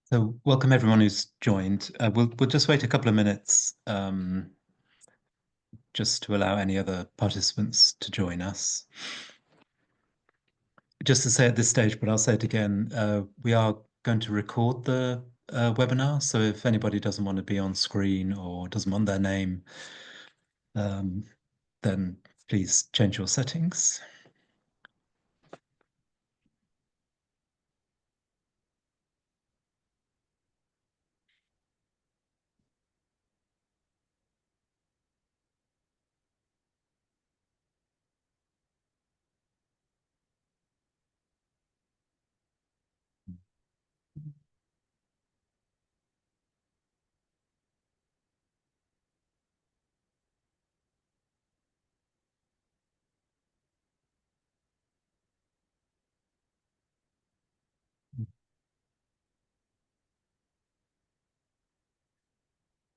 So welcome everyone who's joined. We'll just wait a couple of minutes just to allow any other participants to join us. Just to say at this stage, but I'll say it again, we are going to record the webinar. So if anybody doesn't want to be on screen or doesn't want their name, then please change your settings.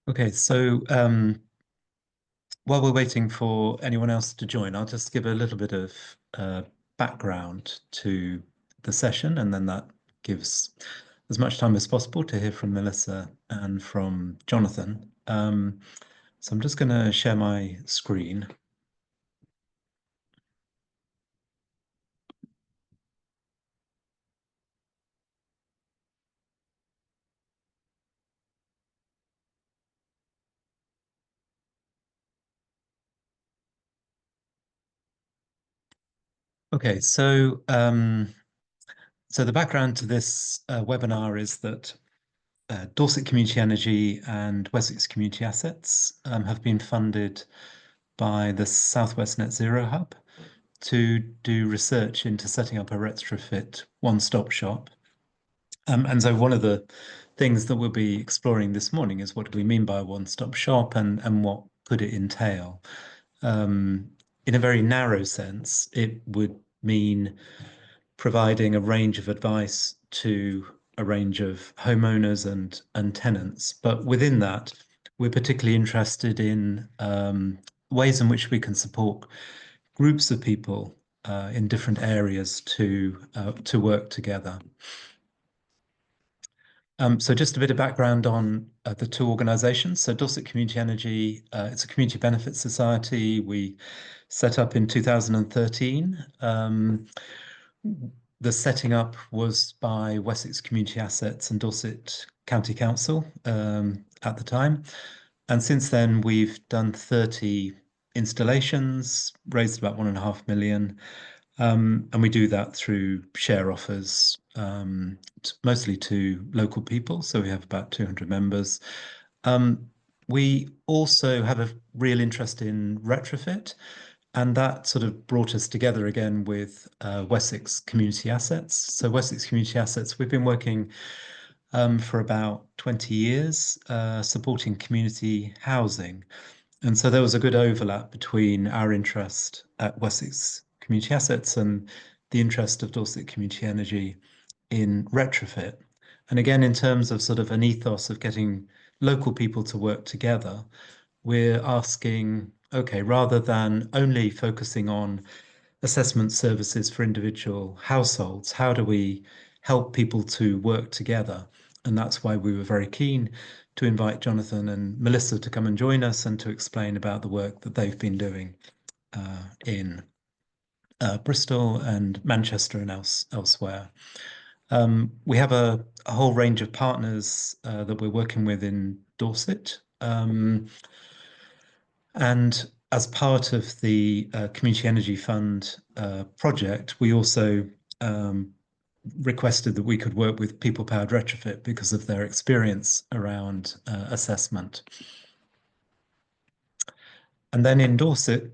Okay, so while we're waiting for anyone else to join, I'll just give a little bit of background to the session, and then that gives as much time as possible to hear from Melissa and from Jonathan. So I'm just going to share my screen. Okay, so the background to this webinar is that Dorset Community Energy and Wessex Community Assets have been funded by the Southwest Net Zero Hub to do research into setting up a retrofit one-stop shop. And so one of the things that we'll be exploring this morning is what do we mean by a one-stop shop and what could it entail? In a very narrow sense, it would mean providing a range of advice to a range of homeowners and tenants. But within that, we're particularly interested in ways in which we can support groups of people in different areas to work together. So just a bit of background on the two organisations. So Dorset Community Energy, it's a community benefit society. We set up in 2013. The setting up was by Wessex Community Assets and Dorset County Council at the time. And since then, we've done 30 installations, raised about 1.5 million. And we do that through share offers, mostly to local people. So we have about 200 members. We also have a real interest in retrofit, and that sort of brought us together again with Wessex Community Assets. So Wessex Community Assets, we've been working for about 20 years, supporting community housing. And so there was a good overlap between our interest at Wessex Community Assets and the interest of Dorset Community Energy in retrofit. And again, in terms of sort of an ethos of getting local people to work together, we're asking, okay, rather than only focusing on assessment services for individual households, how do we help people to work together? And that's why we were very keen to invite Jonathan and Melissa to come and join us and to explain about the work that they've been doing in Bristol and Manchester and elsewhere. We have a whole range of partners that we're working with in Dorset. And as part of the Community Energy Fund project, we also requested that we could work with People Powered Retrofit because of their experience around assessment. And then in Dorset,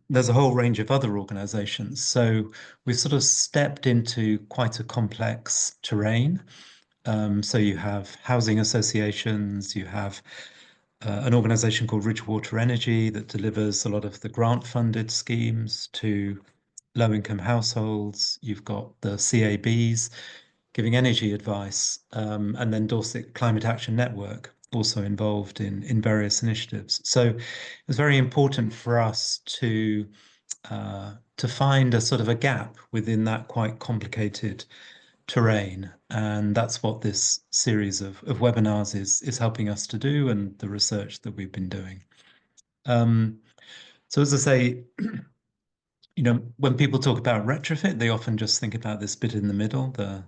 there's a whole range of other organisations. So we've sort of stepped into quite a complex terrain. So you have housing associations, you have an organisation called Ridgewater Energy that delivers a lot of the grant-funded schemes to low-income households. You've got the CABs giving energy advice, and then Dorset Climate Action Network also involved in various initiatives. So it's very important for us to find a sort of a gap within that quite complicated terrain. And that's what this series of webinars is helping us to do, and the research that we've been doing. So as I say, when people talk about retrofit, they often just think about this bit in the middle, the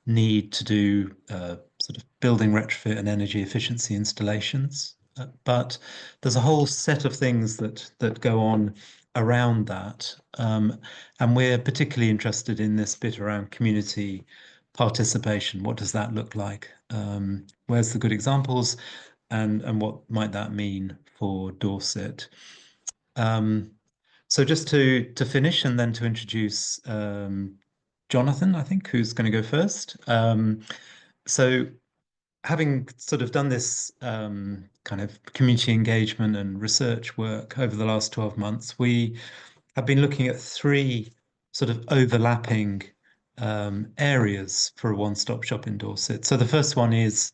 need to do sort of building retrofit and energy efficiency installations. But there's a whole set of things that go on around that. And we're particularly interested in this bit around community participation. What does that look like? Where's the good examples? And what might that mean for Dorset? So just to finish and then to introduce Jonathan, I think, who's going to go first. So having sort of done this kind of community engagement and research work over the last 12 months, we have been looking at three sort of overlapping areas for a one-stop shop in Dorset. So the first one is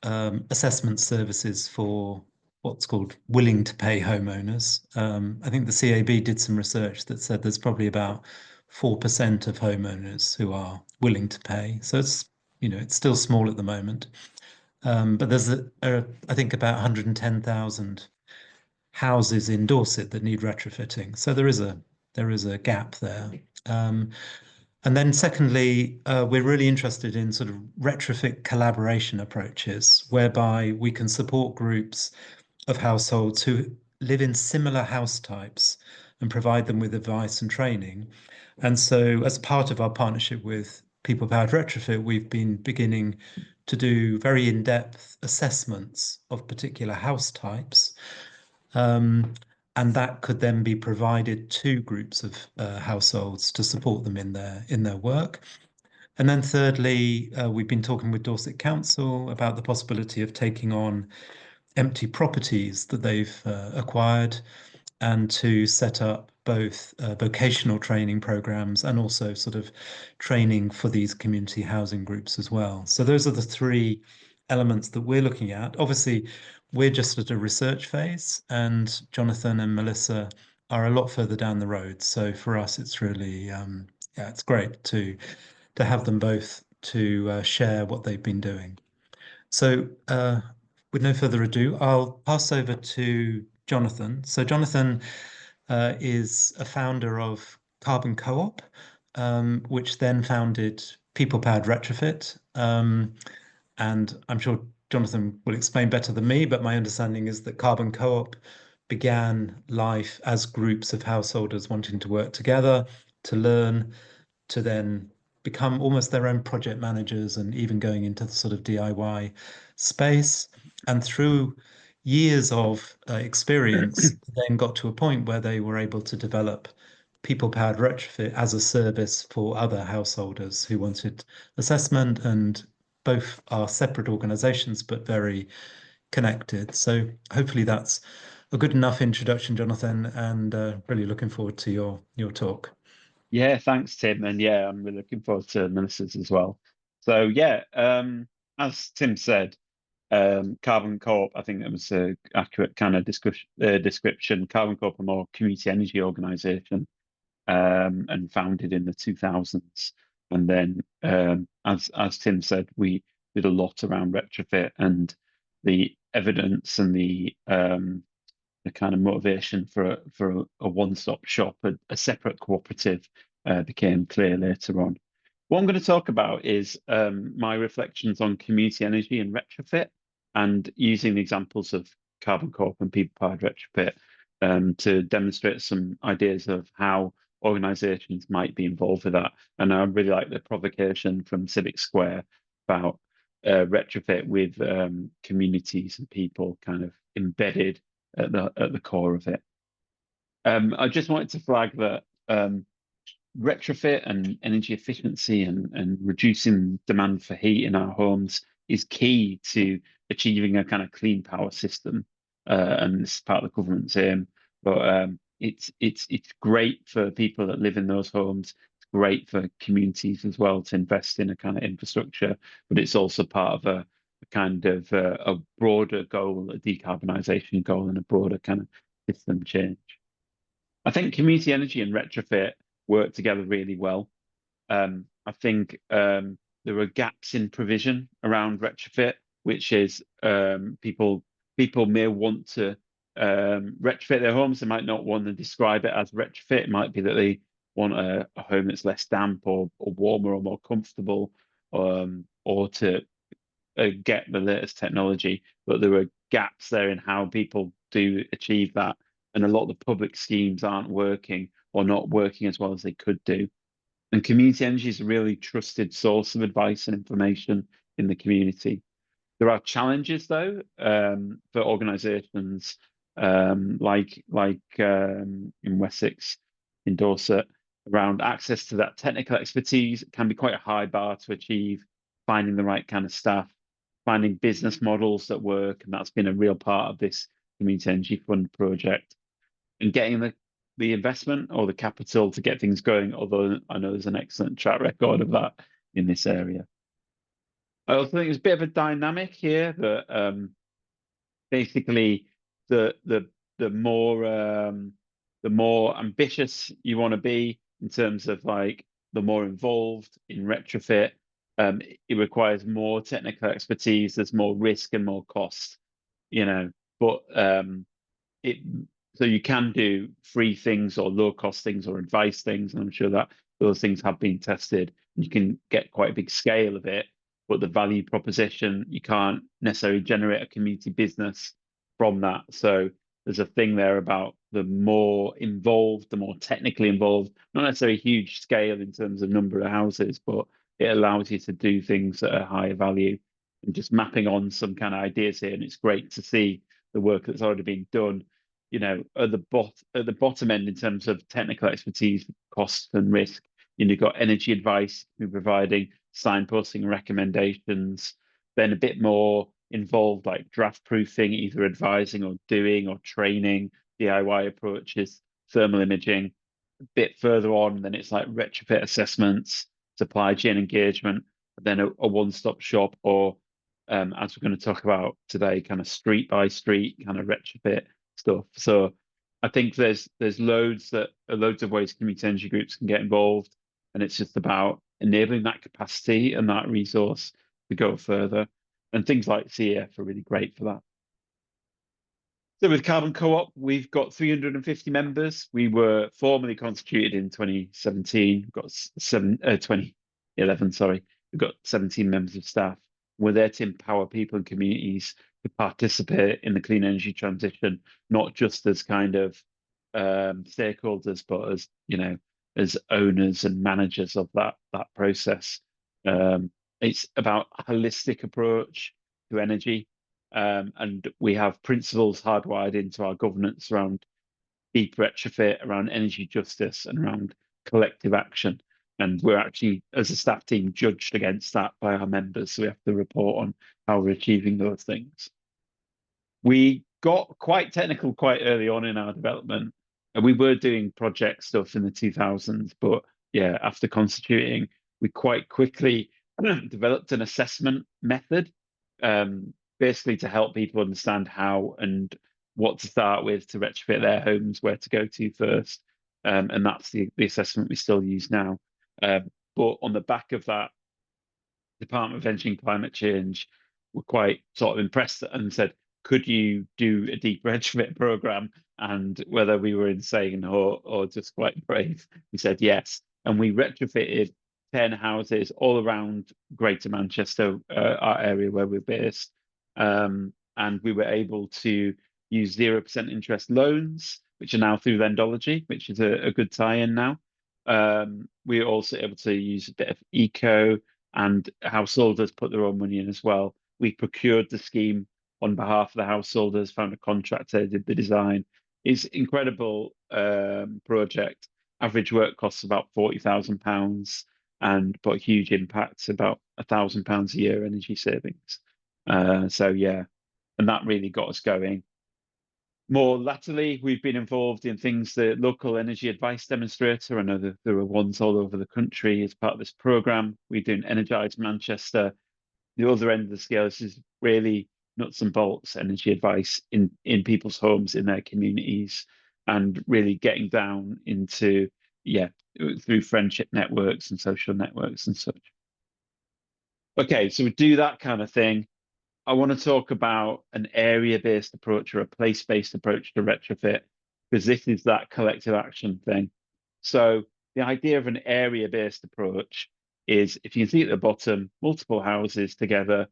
assessment services for what's called willing to pay homeowners. I think the CAB did some research that said there's probably about 4% of homeowners who are willing to pay. So it's still small at the moment. But there's I think about 110,000 houses in Dorset that need retrofitting. So there is a gap there. And then secondly, we're really interested in sort of retrofit collaboration approaches, whereby we can support groups of households who live in similar house types and provide them with advice and training. And so as part of our partnership with People Powered Retrofit, we've been beginning to do very in-depth assessments of particular house types. And that could then be provided to groups of households to support them in their work. And then thirdly, we've been talking with Dorset Council about the possibility of taking on empty properties that they've acquired and to set up both vocational training programs and also sort of training for these community housing groups as well. So those are the three elements that we're looking at. Obviously, we're just at a research phase, and Jonathan and Melissa are a lot further down the road. So for us, it's really, it's great to have them both to share what they've been doing. So with no further ado, I'll pass over to Jonathan. So Jonathan is a founder of Carbon Co-op, which then founded People Powered Retrofit. And I'm sure Jonathan will explain better than me, but my understanding is that Carbon Co-op began life as groups of householders wanting to work together, to learn, to then become almost their own project managers and even going into the sort of DIY space. And through years of experience, then got to a point where they were able to develop People Powered Retrofit as a service for other householders who wanted assessment, and both are separate organizations but very connected. So hopefully that's a good enough introduction, Jonathan, and really looking forward to your talk. Yeah, thanks, Tim. And yeah, I'm really looking forward to Melissa's as well. So yeah, as Tim said, Carbon Co-op, I think that was an accurate kind of description. Carbon Co-op, a more community energy organization, and founded in the 2000s. And then, as Tim said, we did a lot around retrofit, and the evidence and the kind of motivation for a one-stop shop, a separate cooperative, became clear later on. What I'm going to talk about is my reflections on community energy and retrofit, and using the examples of Carbon Co-op and People Powered Retrofit to demonstrate some ideas of how organisations might be involved with that. And I really like the provocation from Civic Square about retrofit with communities and people kind of embedded at the core of it. I just wanted to flag that retrofit and energy efficiency and reducing demand for heat in our homes is key to achieving a kind of clean power system, and this is part of the government's aim. But it's great for people that live in those homes. It's great for communities as well to invest in a kind of infrastructure, but it's also part of a kind of a broader goal, a decarbonisation goal, and a broader kind of system change. I think community energy and retrofit work together really well. I think there are gaps in provision around retrofit, which is people may want to retrofit their homes. They might not want to describe it as retrofit. It might be that they want a home that's less damp or warmer or more comfortable, or to get the latest technology. But there are gaps there in how people do achieve that, and a lot of the public schemes aren't working or not working as well as they could do. And community energy is a really trusted source of advice and information in the community. There are challenges though, for organisations like in Wessex, in Dorset, around access to that technical expertise. It can be quite a high bar to achieve, finding the right kind of staff, finding business models that work, and that's been a real part of this Community Energy Fund project. And getting the investment or the capital to get things going, although I know there's an excellent track record of that in this area. I also think there's a bit of a dynamic here that basically the more ambitious you want to be in terms of like the more involved in retrofit, it requires more technical expertise. There's more risk and more cost, you know. But it so you can do free things or low cost things or advice things, and I'm sure that those things have been tested. You can get quite a big scale of it, but the value proposition, you can't necessarily generate a community business from that. So there's a thing there about the more involved, the more technically involved, not necessarily huge scale in terms of number of houses, but it allows you to do things at a higher value, and just mapping on some kind of ideas here. And it's great to see the work that's already been done, you know, at the bottom end in terms of technical expertise, cost and risk. You know, you've got energy advice, you're providing signposting recommendations, then a bit more involved like draft proofing, either advising or doing or training, DIY approaches, thermal imaging. A bit further on, then it's like retrofit assessments, supply chain engagement, then a one-stop shop, or as we're going to talk about today, kind of street by street kind of retrofit stuff. So I think there's loads of ways community energy groups can get involved, and it's just about enabling that capacity and that resource to go further. And things like CEF are really great for that. So with Carbon Co-op, we've got 350 members. We were formally constituted in 2017. We've got 2011, sorry. We've got 17 members of staff. We're there to empower people and communities to participate in the clean energy transition, not just as kind of stakeholders, but as, you know, as owners and managers of that process. It's about a holistic approach to energy. And we have principles hardwired into our governance around deep retrofit, around energy justice, and around collective action. And we're actually, as a staff team, judged against that by our members. So we have to report on how we're achieving those things. We got quite technical quite early on in our development. And we were doing project stuff in the 2000s, but yeah, after constituting, we quite quickly developed an assessment method, basically to help people understand how and what to start with to retrofit their homes, where to go to first. And that's the assessment we still use now. But on the back of that, Department of Energy and Climate Change were quite sort of impressed and said, could you do a deep retrofit program? And whether we were insane or just quite brave, we said yes. And we retrofitted 10 houses all around Greater Manchester, our area where we're based. And we were able to use 0% interest loans, which are now through Lendology, which is a good tie-in now. We were also able to use a bit of eco, and householders put their own money in as well. We procured the scheme on behalf of the householders, found a contractor, did the design. It's incredible project. Average work costs about £40,000, but huge impacts, about £1,000 a year energy savings. So yeah, and that really got us going. More latterly, we've been involved in things, the local energy advice demonstrator. I know that there are ones all over the country as part of this program. We're doing Energize Manchester. The other end of the scale is really nuts and bolts energy advice in people's homes, in their communities, and really getting down into, yeah, through friendship networks and social networks and such. Okay, so we do that kind of thing. I want to talk about an area-based approach or a place-based approach to retrofit, because this is that collective action thing. So the idea of an area-based approach is, if you see at the bottom, multiple houses together,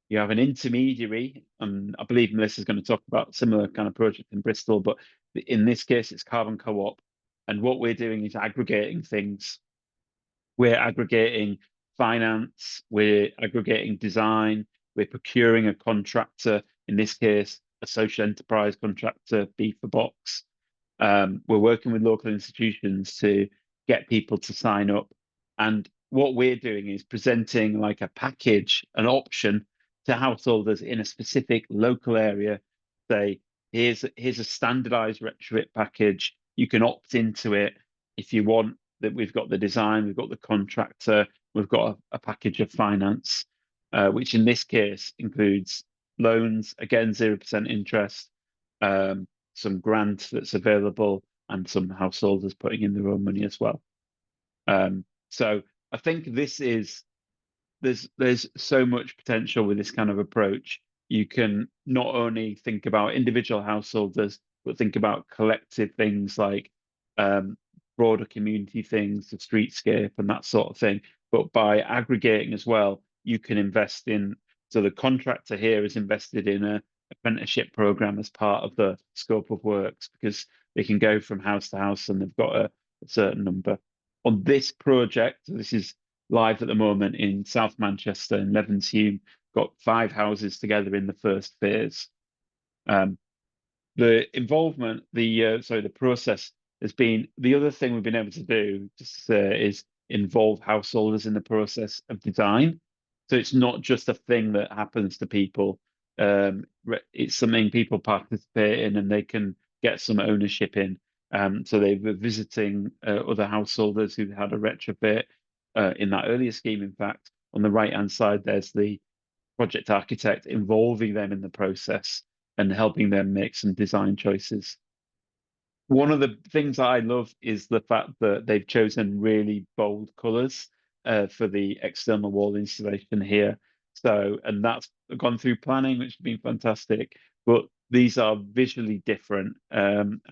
you have an intermediary, and I believe Melissa's going to talk about similar kind of project in Bristol, but in this case, it's carbon co-op. And what we're doing is aggregating things. We're aggregating finance, we're aggregating design, we're procuring a contractor, in this case, a social enterprise contractor, B for box. We're working with local institutions to get people to sign up. And what we're doing is presenting like a package, an option to householders in a specific local area. Say, here's a standardized retrofit package. You can opt into it if you want. That we've got the design, we've got the contractor, we've got a package of finance, which in this case includes loans, again, 0% interest, some grant that's available, and some householders putting in their own money as well. So I think this is there's so much potential with this kind of approach. You can not only think about individual householders, but think about collective things like broader community things, the streetscape and that sort of thing. But by aggregating as well, you can invest in. So the contractor here is invested in a apprenticeship program as part of the scope of works, because they can go from house to house and they've got a certain number. On this project, this is live at the moment in South Manchester in Levenshulme, got 5 houses together in the first phase. The involvement, the process has been the other thing we've been able to do, just to say, is involve householders in the process of design. So it's not just a thing that happens to people. It's something people participate in and they can get some ownership in. So they were visiting other householders who had a retrofit in that earlier scheme. In fact, on the right-hand side, there's the project architect involving them in the process and helping them make some design choices. One of the things I love is the fact that they've chosen really bold colours for the external wall installation here. So, and that's gone through planning, which has been fantastic. But these are visually different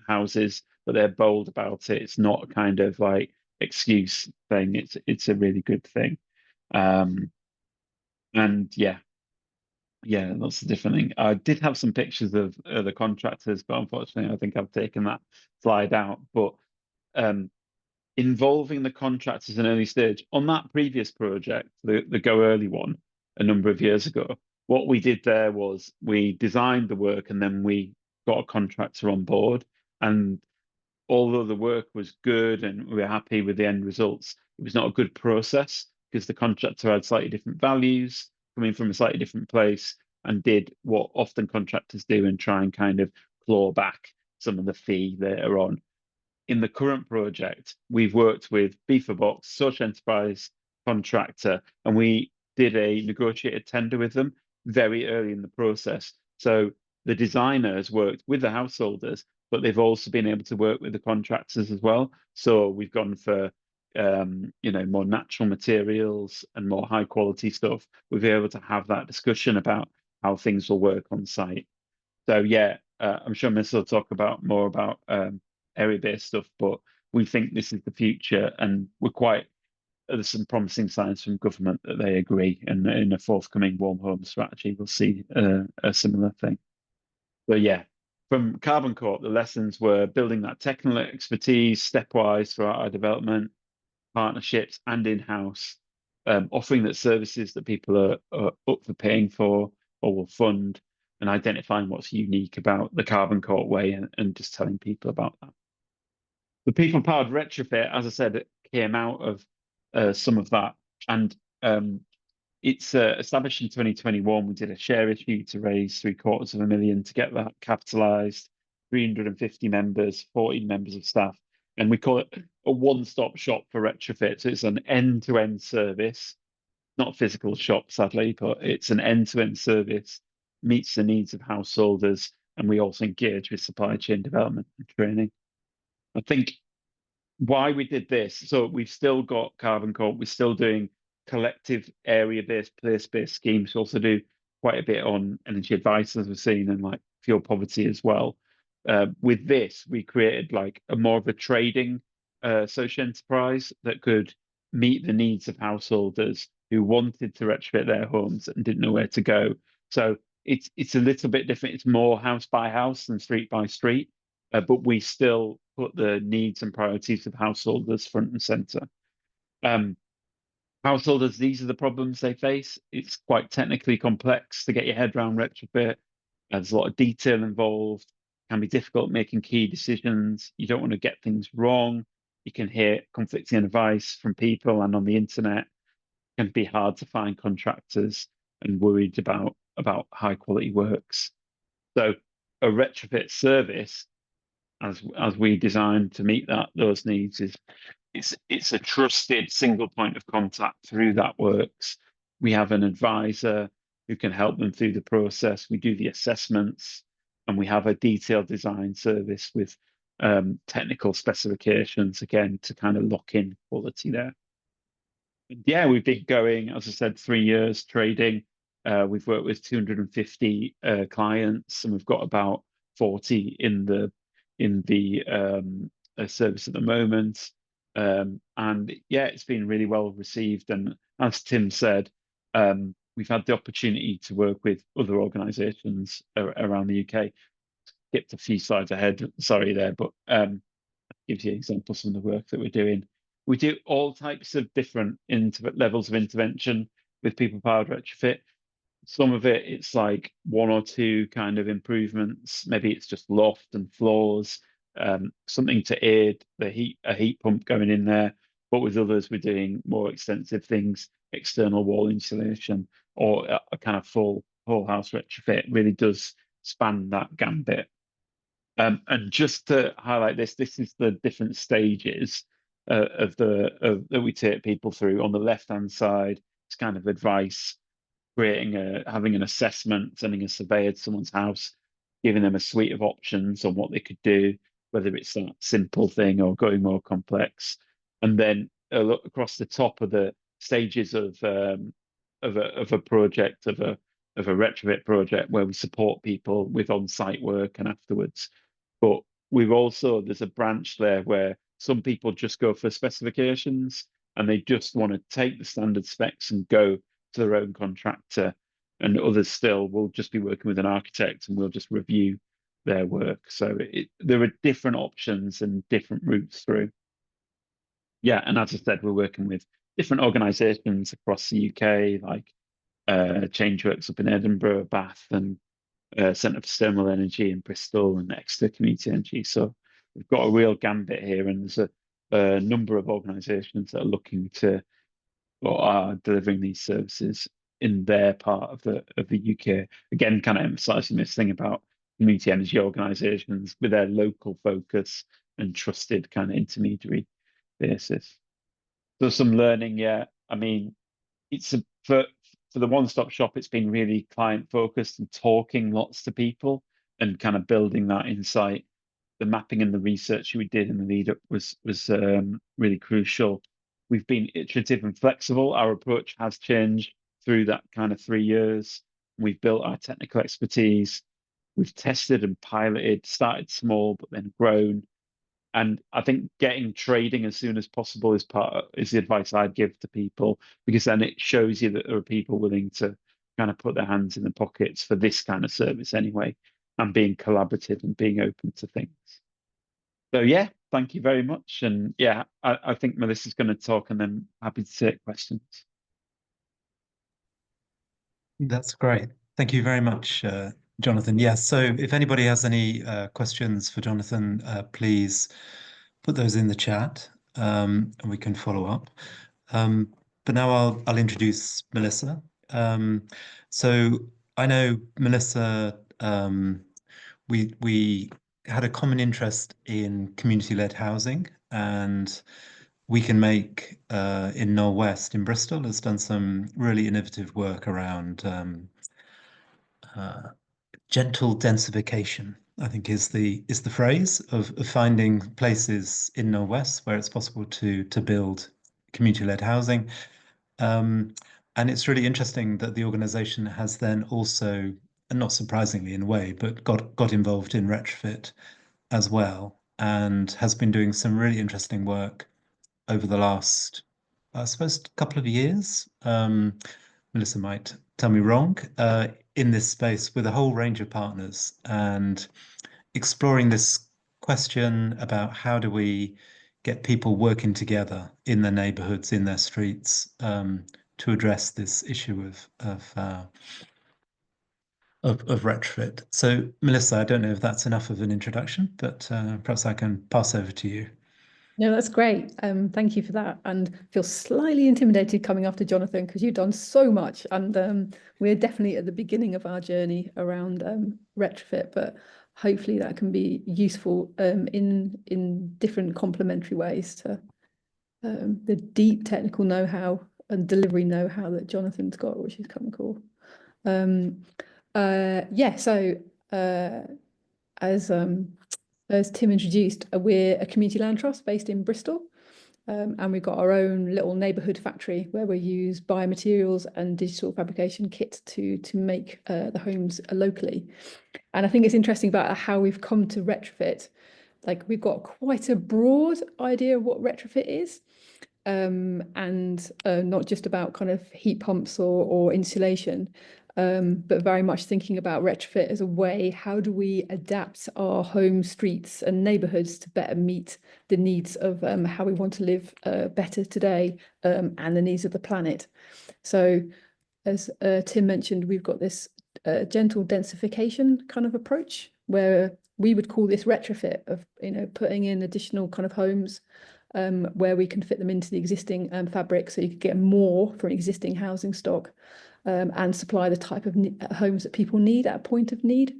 houses, but they're bold about it. It's not a kind of like excuse thing. It's a really good thing. And yeah, lots of different things. I did have some pictures of the contractors, but unfortunately, I think I've taken that slide out. But involving the contractors in early stage on that previous project, the Go Early one, a number of years ago, what we did there was we designed the work and then we got a contractor on board. And although the work was good and we were happy with the end results, it was not a good process because the contractor had slightly different values, coming from a slightly different place, and did what often contractors do and try and kind of claw back some of the fee later on. In the current project, we've worked with B4Box, social enterprise contractor, and we did a negotiated tender with them very early in the process. So the designers worked with the householders, but they've also been able to work with the contractors as well. So we've gone for more natural materials and more high quality stuff. We've been able to have that discussion about how things will work on site. So yeah, I'm sure Miss will talk about more about area-based stuff, but we think this is the future, and there's some promising signs from government that they agree, and in a forthcoming warm home strategy, we'll see a similar thing. So yeah, from Carbon Corp, the lessons were building that technical expertise stepwise throughout our development, partnerships, and in-house, offering that services that people are up for paying for or will fund, and identifying what's unique about the Carbon Corp way and just telling people about that. The People Powered Retrofit, as I said, it came out of some of that, and it's established in 2021. We did a share issue to raise £750,000 to get that capitalised. 350 members, 14 members of staff, and we call it a one-stop shop for retrofit. So it's an end-to-end service, not a physical shop, sadly, but it's an end-to-end service, meets the needs of householders, and we also engage with supply chain development and training. I think why we did this. So we've still got carbon court. We're still doing collective area-based, place-based schemes. We also do quite a bit on energy advice, as we've seen, and like fuel poverty as well. With this, we created like a more of a trading social enterprise that could meet the needs of householders who wanted to retrofit their homes and didn't know where to go. So it's a little bit different. It's more house by house than street by street, but we still put the needs and priorities of householders front and center. Um, Householders, these are the problems they face. It's quite technically complex to get your head around retrofit. There's a lot of detail involved. Can be difficult making key decisions. You don't want to get things wrong. You can hear conflicting advice from people and on the internet. It can be hard to find contractors and worried about high quality works. So a retrofit service, as we designed to meet those needs, is it's a trusted single point of contact through that works. We have an advisor who can help them through the process. We do the assessments, and we have a detailed design service with technical specifications again to kind of lock in quality there. Yeah, we've been going, as I said, 3 years trading. We've worked with 250 clients, and we've got about 40 in the service at the moment. And yeah, it's been really well received. And as Tim said, we've had the opportunity to work with other organisations around the UK. Skipped a few slides ahead, sorry there, but gives you examples of the work that we're doing. We do all types of different levels of intervention with people powered retrofit. Some of it's like one or two kind of improvements. Maybe it's just loft and floors, something to aid a heat pump going in there. But with others, we're doing more extensive things, external wall insulation, or a kind of full whole house retrofit. It really does span that gambit. And just to highlight this is the different stages that we take people through. On the left-hand side, it's kind of advice, having an assessment, sending a surveyor to someone's house, giving them a suite of options on what they could do, whether it's that simple thing or going more complex. And then a look across the top of the stages of a project of a retrofit project where we support people with on-site work and afterwards. But there's a branch there where some people just go for specifications and they just want to take the standard specs and go to their own contractor, and others still will just be working with an architect and we'll just review their work. So there are different options and different routes through. Yeah, and as I said, we're working with different organisations across the UK, like Changeworks up in Edinburgh, Bath, and Centre for Thermal Energy in Bristol, and Exeter Community Energy. So we've got a real gambit here, and there's a number of organisations that are looking to or are delivering these services in their part of the UK. Again, kind of emphasising this thing about community energy organisations with their local focus and trusted kind of intermediary basis. So some learning, yeah. I mean, for the one-stop shop, it's been really client focused and talking lots to people and kind of building that insight. The mapping and the research we did in the lead up was really crucial. We've been iterative and flexible. Our approach has changed through that kind of 3 years. We've built our technical expertise. We've tested and piloted, started small, but then grown. And I think getting trading as soon as possible is the advice I'd give to people, because then it shows you that there are people willing to kind of put their hands in the pockets for this kind of service anyway, and being collaborative and being open to things. So yeah, thank you very much. And yeah, I think Melissa's going to talk, and then happy to take questions. That's great. Thank you very much, Jonathan. Yes, so if anybody has any questions for Jonathan, please put those in the chat, and we can follow up. But now I'll introduce Melissa. So I know Melissa, we had a common interest in community-led housing, and We Can Make in Knoll West in Bristol has done some really innovative work around gentle densification. I think is the phrase of finding places in Northwest where it's possible to build community-led housing. Um, and it's really interesting that the organization has then also, and not surprisingly in a way, but got involved in retrofit as well, and has been doing some really interesting work over the last, I suppose, couple of years. Melissa might tell me wrong, in this space with a whole range of partners and exploring this question about how do we get people working together in their neighborhoods, in their streets, to address this issue of retrofit. So, Melissa, I don't know if that's enough of an introduction, but perhaps I can pass over to you. No, that's great. Thank you for that. And feel slightly intimidated coming after Jonathan because you've done so much. And we're definitely at the beginning of our journey around retrofit, but hopefully that can be useful in different complementary ways to the deep technical know-how and delivery know-how that Jonathan's got, which is kind of cool. Yeah, so as Tim introduced, we're a community land trust based in Bristol, and we've got our own little neighbourhood factory where we use biomaterials and digital fabrication kits to make the homes locally. And I think it's interesting about how we've come to retrofit. Like we've got quite a broad idea of what retrofit is, and not just about kind of heat pumps or insulation. But very much thinking about retrofit as a way, how do we adapt our homes, streets and neighbourhoods to better meet the needs of how we want to live better today, and the needs of the planet. So as Tim mentioned, we've got this gentle densification kind of approach where we would call this retrofit of, putting in additional kind of homes where we can fit them into the existing fabric so you could get more from existing housing stock. And supply the type of homes that people need at a point of need.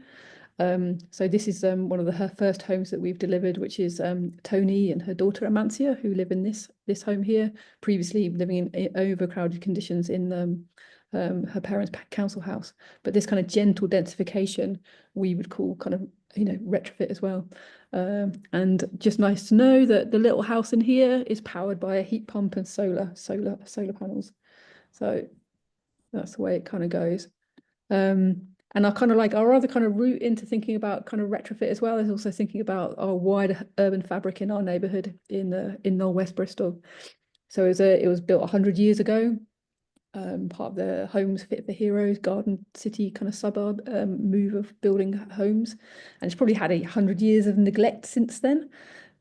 So this is one of her first homes that we've delivered, which is Tony and her daughter Amancia, who live in this home here, previously living in overcrowded conditions in her parents' council house. But this kind of gentle densification we would call kind of retrofit as well. And just nice to know that the little house in here is powered by a heat pump and solar panels. So that's the way it kind of goes. And I kind of like our other kind of route into thinking about kind of retrofit as well is also thinking about our wider urban fabric in our neighbourhood in Northwest Bristol. So it was built 100 years ago, part of the Homes Fit for Heroes Garden City kind of suburb move of building homes, and it's probably had 100 years of neglect since then.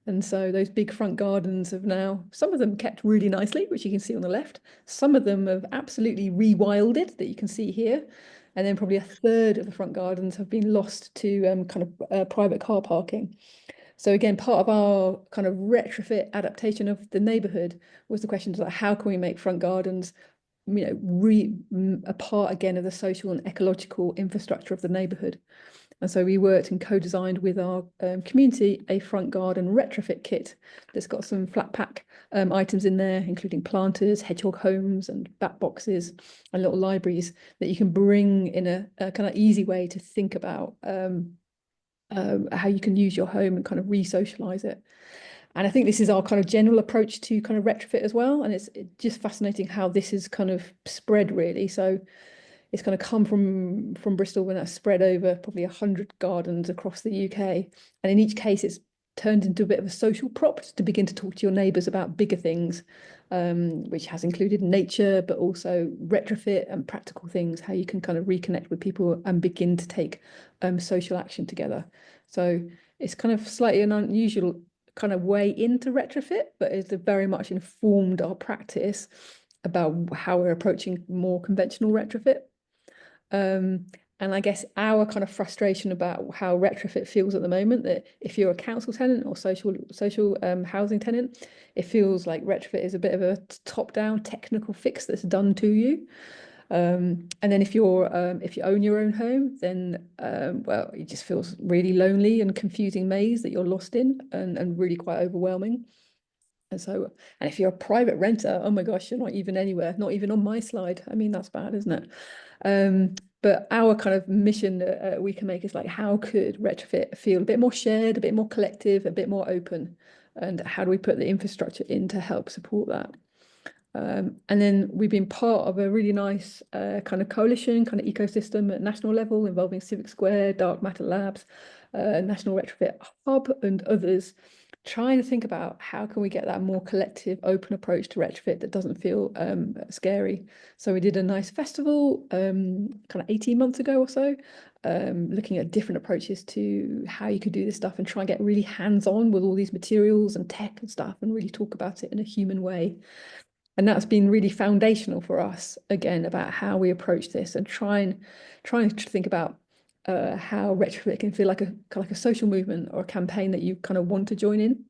And so those big front gardens have now, some of them kept really nicely, which you can see on the left. Some of them have absolutely rewilded, that you can see here. And then probably a third of the front gardens have been lost to kind of private car parking. So again, part of our kind of retrofit adaptation of the neighbourhood was the question of like, how can we make front gardens, a part again of the social and ecological infrastructure of the neighbourhood. And so we worked and co-designed with our community a front garden retrofit kit that's got some flat pack items in there, including planters, hedgehog homes and bat boxes and little libraries that you can bring in a kind of easy way to think about how you can use your home and kind of re-socialize it. And I think this is our kind of general approach to kind of retrofit as well. And it's just fascinating how this is kind of spread really. So it's going to come from Bristol when that's spread over probably 100 gardens across the UK. And in each case, it's turned into a bit of a social prop to begin to talk to your neighbours about bigger things, which has included nature, but also retrofit and practical things, how you can kind of reconnect with people and begin to take social action together. So it's kind of slightly an unusual kind of way into retrofit, but it's very much informed our practice about how we're approaching more conventional retrofit. And I guess our kind of frustration about how retrofit feels at the moment, that if you're a council tenant or social housing tenant, it feels like retrofit is a bit of a top-down technical fix that's done to you. And then if you own your own home, then well, it just feels really lonely and confusing maze that you're lost in and really quite overwhelming. And if you're a private renter, oh my gosh, you're not even anywhere, not even on my slide. I mean, that's bad, isn't it? But our kind of mission that we can make is like, how could retrofit feel a bit more shared, a bit more collective, a bit more open? And how do we put the infrastructure in to help support that? And then we've been part of a really nice kind of coalition, kind of ecosystem at national level involving Civic Square, Dark Matter Labs, National Retrofit Hub and others, trying to think about how can we get that more collective, open approach to retrofit that doesn't feel scary. So we did a nice festival kind of 18 months ago or so, looking at different approaches to how you could do this stuff and try and get really hands-on with all these materials and tech and stuff and really talk about it in a human way. And that's been really foundational for us, again, about how we approach this and trying to think about how retrofit can feel like a social movement or a campaign that you kind of want to join in.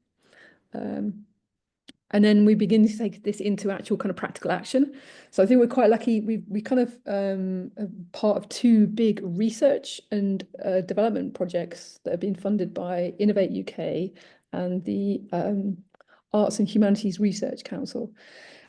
And then we begin to take this into actual kind of practical action. So I think we're quite lucky. We kind of are part of two big research and development projects that have been funded by Innovate UK and the Arts and Humanities Research Council.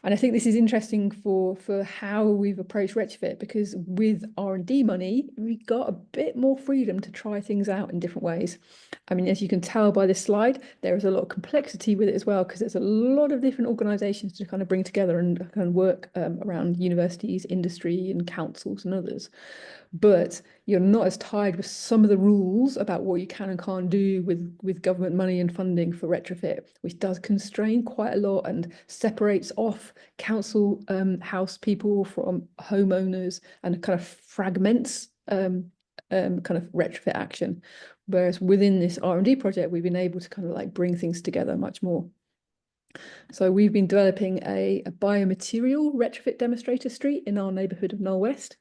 And I think this is interesting for how we've approached retrofit, because with R&D money, we got a bit more freedom to try things out in different ways. I mean, as you can tell by this slide, there is a lot of complexity with it as well, because there's a lot of different organisations to kind of bring together and kind of work around universities, industry and councils and others. But you're not as tied with some of the rules about what you can and can't do with government money and funding for retrofit, which does constrain quite a lot and separates off council house people from homeowners and kind of fragments kind of retrofit action. Whereas within this R&D project, we've been able to kind of like bring things together much more. So we've been developing a biomaterial retrofit demonstrator street in our neighbourhood of Knoll West.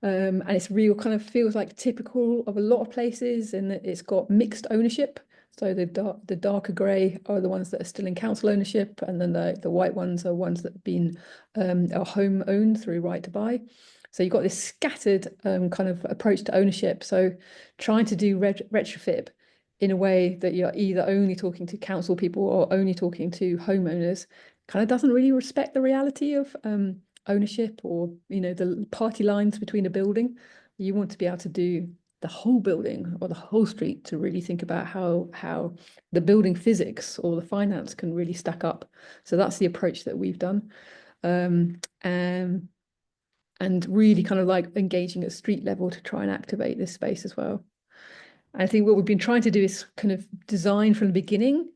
And it's real kind of feels like typical of a lot of places, and it's got mixed ownership. So the darker grey are the ones that are still in council ownership, and then the white ones are ones that have been are home owned through right to buy. So you've got this scattered kind of approach to ownership. So trying to do retrofit in a way that you're either only talking to council people or only talking to homeowners kind of doesn't really respect the reality of ownership or, you know, the party lines between a building. You want to be able to do the whole building or the whole street to really think about how the building physics or the finance can really stack up. So that's the approach that we've done. And really kind of like engaging at street level to try and activate this space as well. I think what we've been trying to do is kind of design from the beginning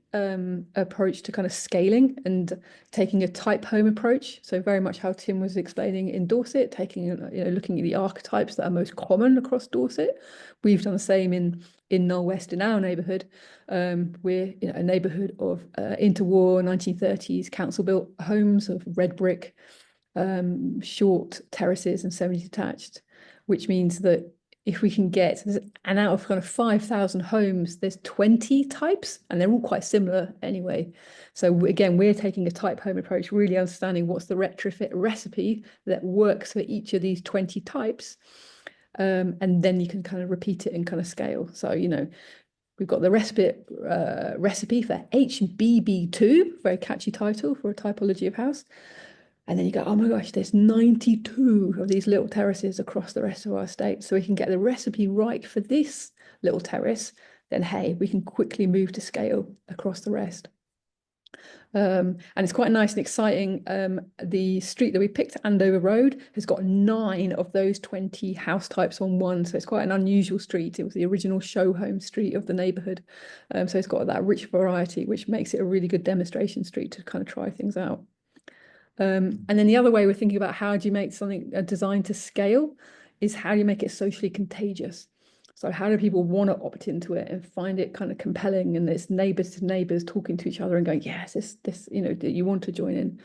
approach to kind of scaling and taking a type home approach. So very much how Tim was explaining in Dorset, taking, you know, looking at the archetypes that are most common across Dorset. We've done the same in Knoll West in our neighbourhood. We're, you know, a neighbourhood of interwar 1930s council-built homes of red brick, short terraces and semi-detached, which means that if we can get, and out of kind of 5,000 homes, there's 20 types, and they're all quite similar anyway. So again, we're taking a type home approach, really understanding what's the retrofit recipe that works for each of these 20 types. And then you can kind of repeat it and kind of scale. So, you know, we've got the recipe for HBB2, very catchy title for a typology of house. And then you go, oh my gosh, there's 92 of these little terraces across the rest of our estate. So we can get the recipe right for this little terrace. Then, hey, we can quickly move to scale across the rest. And it's quite nice and exciting. The street that we picked, Andover Road, has got 9 of those 20 house types on one. So it's quite an unusual street. It was the original show home street of the neighbourhood. So it's got that rich variety, which makes it a really good demonstration street to kind of try things out. And then the other way we're thinking about how do you make something designed to scale is how do you make it socially contagious? So how do people want to opt into it and find it kind of compelling, and it's neighbours to neighbours talking to each other and going, yes, this, you know, that you want to join in.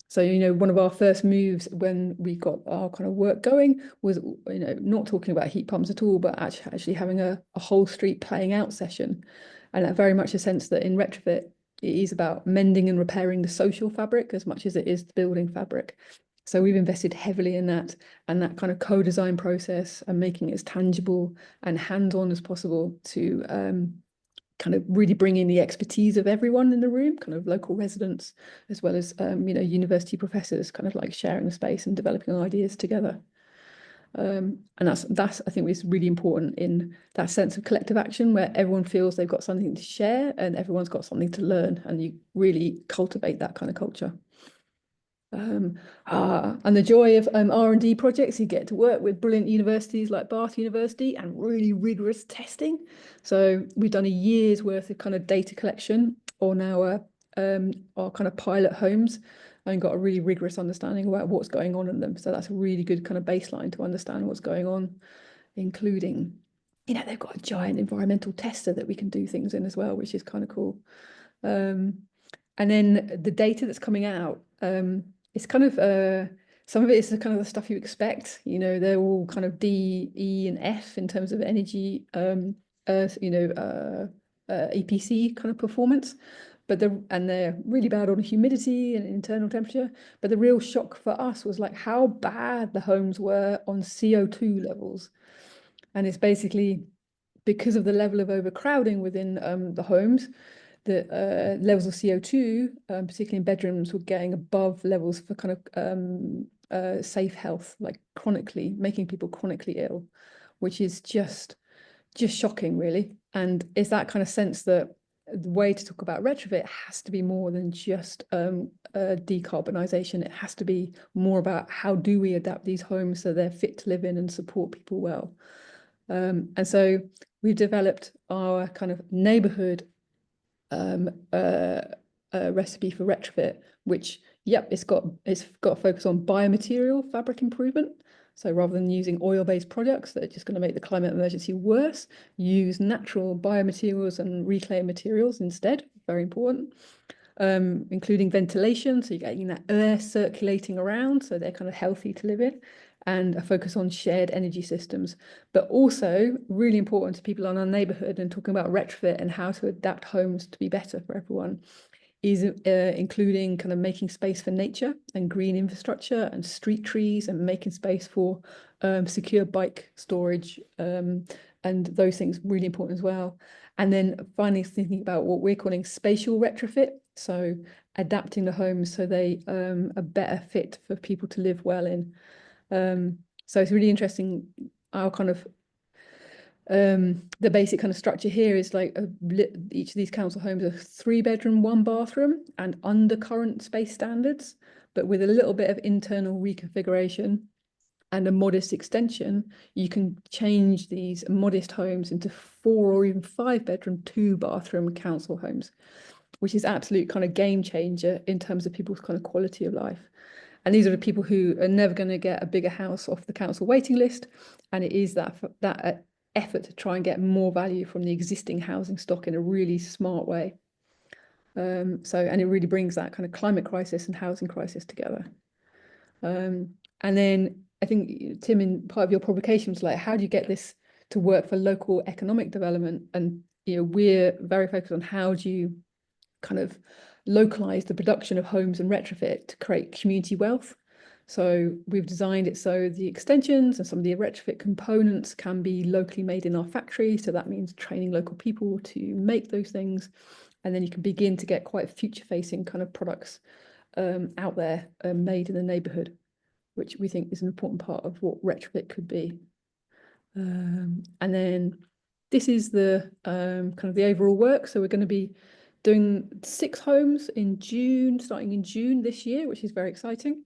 So, you know, one of our first moves when we got our kind of work going was, you know, not talking about heat pumps at all, but actually having a whole street playing out session. And that very much a sense that in retrofit, it is about mending and repairing the social fabric as much as it is the building fabric. So we've invested heavily in that, and that kind of co-design process and making it as tangible and hands-on as possible to kind of really bring in the expertise of everyone in the room, kind of local residents, as well as, you know, university professors, kind of like sharing the space and developing ideas together. And that's I think is really important in that sense of collective action where everyone feels they've got something to share and everyone's got something to learn, and you really cultivate that kind of culture. And the joy of R&D projects, you get to work with brilliant universities like Bath University and really rigorous testing. So we've done a year's worth of kind of data collection on our kind of pilot homes, and got a really rigorous understanding about what's going on in them. So that's a really good kind of baseline to understand what's going on, including, you know, they've got a giant environmental tester that we can do things in as well, which is kind of cool. And then the data that's coming out, it's kind of, some of it is kind of the stuff you expect, you know, they're all kind of D, E and F in terms of energy, you know, EPC kind of performance. But they're really bad on humidity and internal temperature. But the real shock for us was like how bad the homes were on CO2 levels. And it's basically because of the level of overcrowding within the homes, the levels of CO2, particularly in bedrooms, were getting above levels for kind of safe health, like chronically, making people chronically ill, which is just shocking, really. And it's that kind of sense that the way to talk about retrofit has to be more than just decarbonisation. It has to be more about how do we adapt these homes so they're fit to live in and support people well. And so we've developed our kind of neighbourhood recipe for retrofit, which, yep, it's got a focus on biomaterial fabric improvement. So rather than using oil-based products that are just going to make the climate emergency worse, use natural biomaterials and reclaimed materials instead. Very important. Including ventilation, so you're getting that air circulating around, so they're kind of healthy to live in, and a focus on shared energy systems. But also really important to people in our neighbourhood and talking about retrofit and how to adapt homes to be better for everyone is including kind of making space for nature and green infrastructure and street trees and making space for secure bike storage, and those things really important as well. And then finally thinking about what we're calling spatial retrofit, so adapting the homes so they are better fit for people to live well in. So it's really interesting. Our kind of the basic kind of structure here is like each of these council homes are 3-bedroom, 1-bathroom, and under current space standards, but with a little bit of internal reconfiguration and a modest extension, you can change these modest homes into 4 or even 5-bedroom, 2-bathroom council homes, which is absolute kind of game changer in terms of people's kind of quality of life. And these are the people who are never going to get a bigger house off the council waiting list. And it is that effort to try and get more value from the existing housing stock in a really smart way. And it really brings that kind of climate crisis and housing crisis together. And then I think, Tim, in part of your publication was like, how do you get this to work for local economic development? And, you know, we're very focused on how do you kind of localize the production of homes and retrofit to create community wealth. So we've designed it so the extensions and some of the retrofit components can be locally made in our factory. So that means training local people to make those things. And then you can begin to get quite future-facing kind of products out there made in the neighbourhood, which we think is an important part of what retrofit could be. And then this is the kind of the overall work. So we're going to be doing 6 homes in June, starting in June this year, which is very exciting.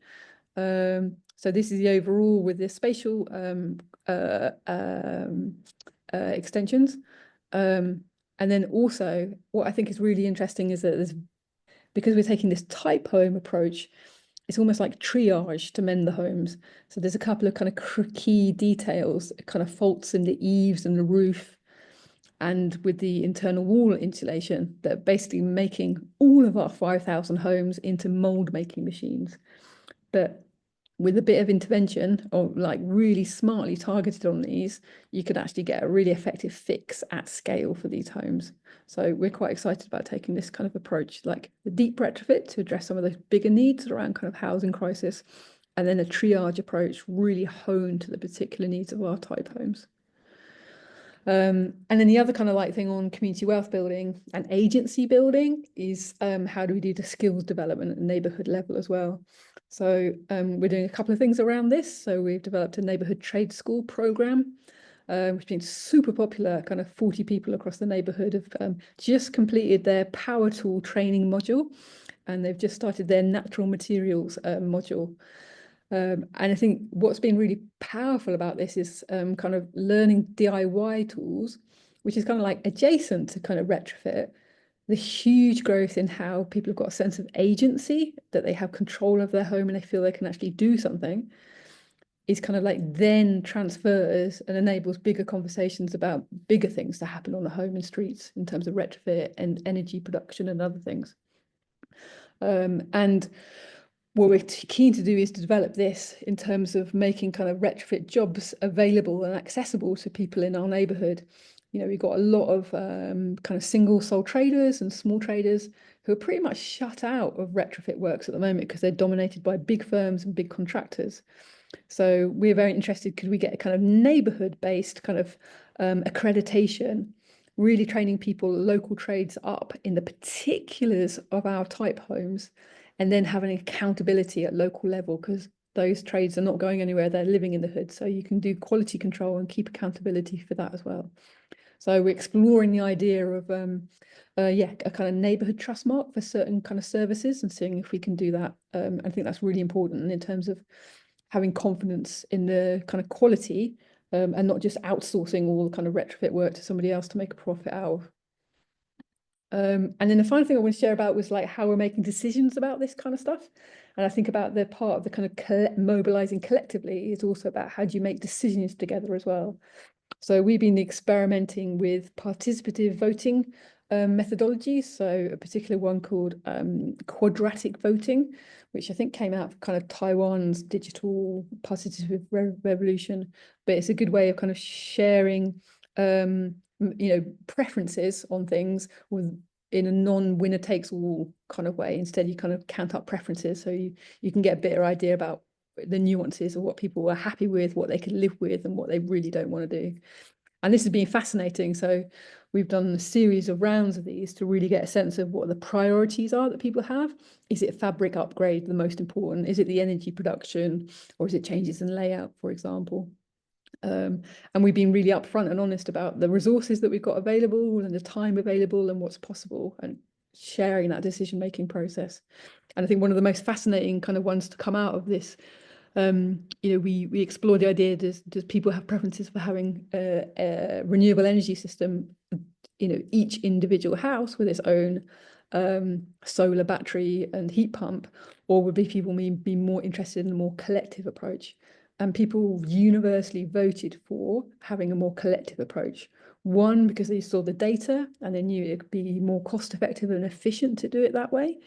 So this is the overall with the spatial extensions. And then also what I think is really interesting is that because we're taking this type home approach, it's almost like triage to mend the homes. So there's a couple of kind of key details, kind of faults in the eaves and the roof, and with the internal wall insulation, that are basically making all of our 5,000 homes into mold making machines. But with a bit of intervention, or like really smartly targeted on these, you could actually get a really effective fix at scale for these homes. So we're quite excited about taking this kind of approach, like the deep retrofit to address some of those bigger needs around kind of housing crisis, and then a triage approach really honed to the particular needs of our type homes. And then the other kind of like thing on community wealth building and agency building is how do we do the skills development at the neighbourhood level as well. So we're doing a couple of things around this. So we've developed a neighbourhood trade school programme, which has been super popular. Kind of 40 people across the neighbourhood have just completed their power tool training module, and they've just started their natural materials module. And I think what's been really powerful about this is kind of learning DIY tools, which is kind of like adjacent to kind of retrofit. The huge growth in how people have got a sense of agency, that they have control of their home and they feel they can actually do something, is kind of like then transfers and enables bigger conversations about bigger things to happen on the home and streets in terms of retrofit and energy production and other things. And what we're keen to do is to develop this in terms of making kind of retrofit jobs available and accessible to people in our neighbourhood. You know, we've got a lot of kind of single sole traders and small traders who are pretty much shut out of retrofit works at the moment because they're dominated by big firms and big contractors. So we're very interested, could we get a kind of neighbourhood-based kind of accreditation, really training people, local trades up in the particulars of our type homes, and then having accountability at local level, because those trades are not going anywhere, they're living in the hood. So you can do quality control and keep accountability for that as well. So we're exploring the idea of a kind of neighbourhood trust mark for certain kind of services and seeing if we can do that. I think that's really important in terms of having confidence in the kind of quality and not just outsourcing all the kind of retrofit work to somebody else to make a profit out of. And then the final thing I want to share about was like how we're making decisions about this kind of stuff. And I think about the part of the kind of mobilizing collectively is also about how do you make decisions together as well. So we've been experimenting with participative voting methodologies. So a particular one called quadratic voting, which I think came out of kind of Taiwan's digital participative revolution. But it's a good way of kind of sharing preferences on things in a non-winner takes all kind of way. Instead, you kind of count up preferences, so you can get a better idea about the nuances of what people are happy with, what they can live with, and what they really don't want to do. And this has been fascinating. So we've done a series of rounds of these to really get a sense of what the priorities are that people have. Is it fabric upgrade the most important? Is it the energy production, or is it changes in layout, for example? And we've been really upfront and honest about the resources that we've got available and the time available and what's possible, and sharing that decision-making process. And I think one of the most fascinating kind of ones to come out of this, we explore the idea, does people have preferences for having a renewable energy system, each individual house with its own solar battery and heat pump, or would people be more interested in a more collective approach? And people universally voted for having a more collective approach. One, because they saw the data and they knew it could be more cost effective and efficient to do it that way.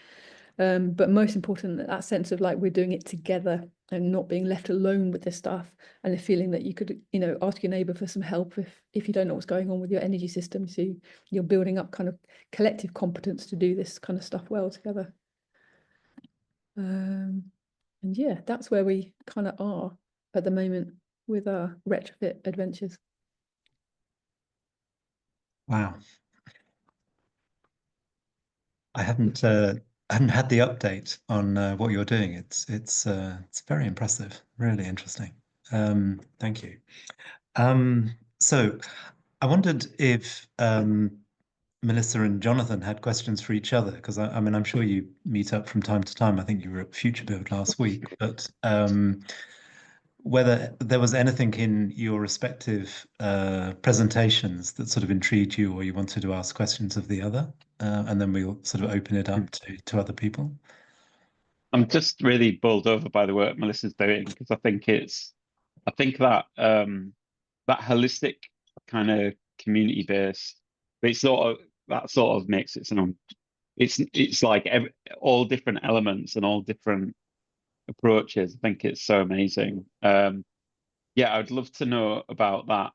But most important, that sense of like we're doing it together and not being left alone with this stuff, and the feeling that you could, ask your neighbour for some help if you don't know what's going on with your energy system. So you're building up kind of collective competence to do this kind of stuff well together. And yeah, that's where we kind of are at the moment with our retrofit adventures. Wow. I haven't had the update on what you're doing. It's very impressive, really interesting. Thank you. So I wondered if Melissa and Jonathan had questions for each other, because I mean, I'm sure you meet up from time to time. I think you were at Future Build last week, but whether there was anything in your respective presentations that sort of intrigued you, or you wanted to ask questions of the other, and then we'll sort of open it up to other people. I'm just really bowled over by the work Melissa's doing, because I think that that holistic kind of community-based, but that sort of makes it sound, it's like all different elements and all different approaches. I think it's so amazing. Yeah, I'd love to know about that